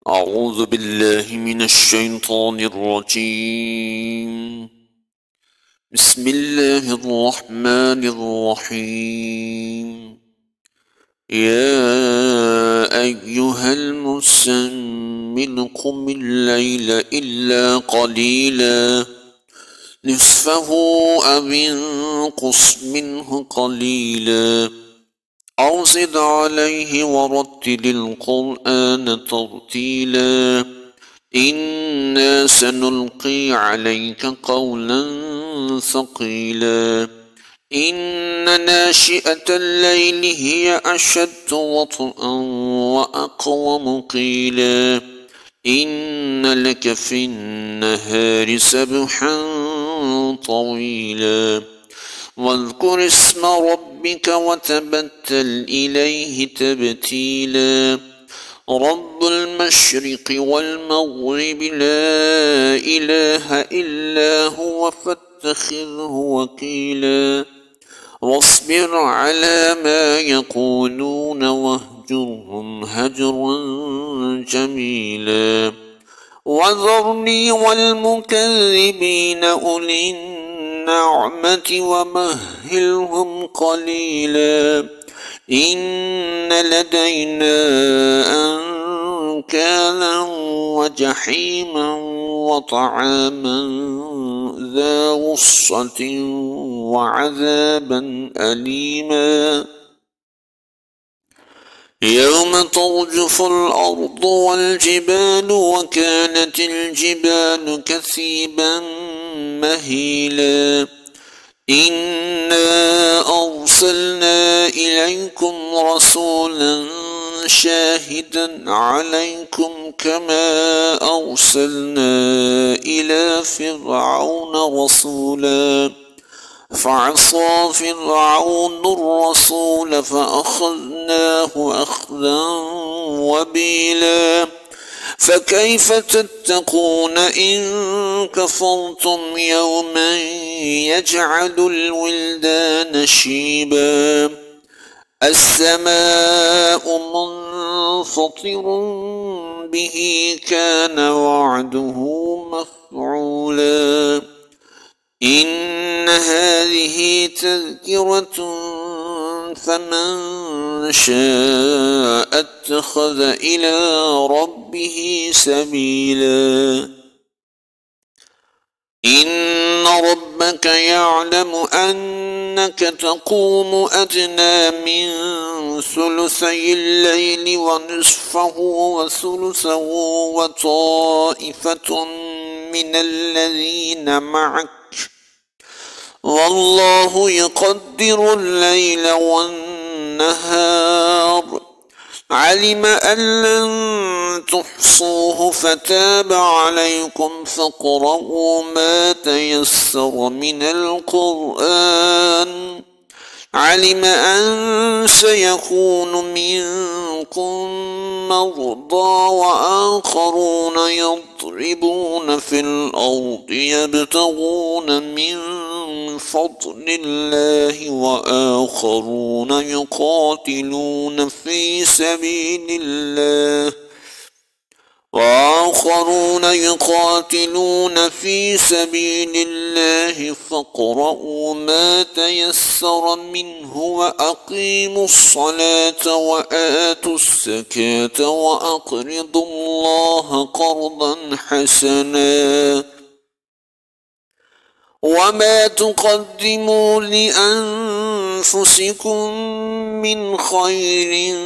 أعوذ بالله من الشيطان الرجيم. بسم الله الرحمن الرحيم. يا أيها المزمل قم الليل إلا قليلا نصفه أو انقص منه قليلا أو زد عليه ورتل القرآن ترتيلا إنا سنلقي عليك قولا ثقيلا إن ناشئة الليل هي أشد وطئا وأقوم قيلا إن لك في النهار سبحا طويلا واذكر اسم ربك وتبتل إليه تبتيلا رب المشرق والمغرب لا إله إلا هو فاتخذه وكيلا واصبر على ما يقولون واهجرهم هجرا جميلا وذرني والمكذبين أولي النعمة ومهلهم قليلا إن لدينا أنكالا وجحيما وطعاما ذا غصة وعذابا أليما يوم ترجف الأرض والجبال وكانت الجبال كثيبا مهيلا إنا أرسلنا إليكم رسولا شاهدا عليكم كما أرسلنا إلى فرعون رسولا فعصى فرعون الرسول فأخذناه أخذا وبيلا فكيف تتقون إن كفرتم يوما يجعل الولدان شيبا السماء منفطر به كان وعده مفعولا إن هذه تذكرة فمن شاء اتخذ إلى ربه سبيلا إن ربك يعلم أنك تقوم أدنى من ثلثي الليل ونصفه وثلثه وطائفة من الذين معك والله يقدر الليل والنهار علم أن لن تحصوه فتاب عليكم فاقرؤوا ما تيسر من القرآن علم أن سيكون منكم مرضى وآخرون يضربون في الأرض يبتغون من فضل الله وآخرون يقاتلون في سبيل الله فاقرؤوا ما تيسر منه وأقيموا الصلاة وآتوا الزكاة وأقرضوا الله قرضا حسنا وما تقدموا لأنفسكم من خير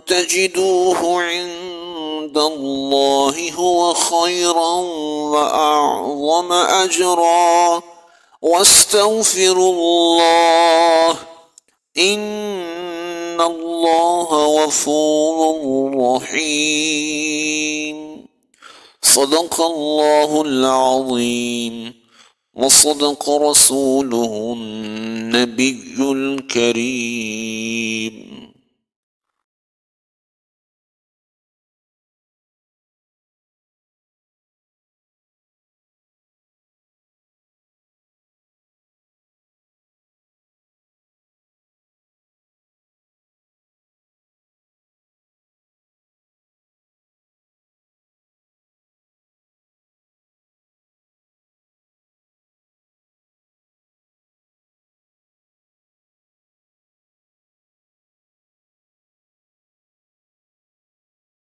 تجدوه عند الله هو خيرا وأعظم أجرا واستغفروا الله إن الله غفور رحيم صدق الله العظيم وصدق رسوله النبي الكريم.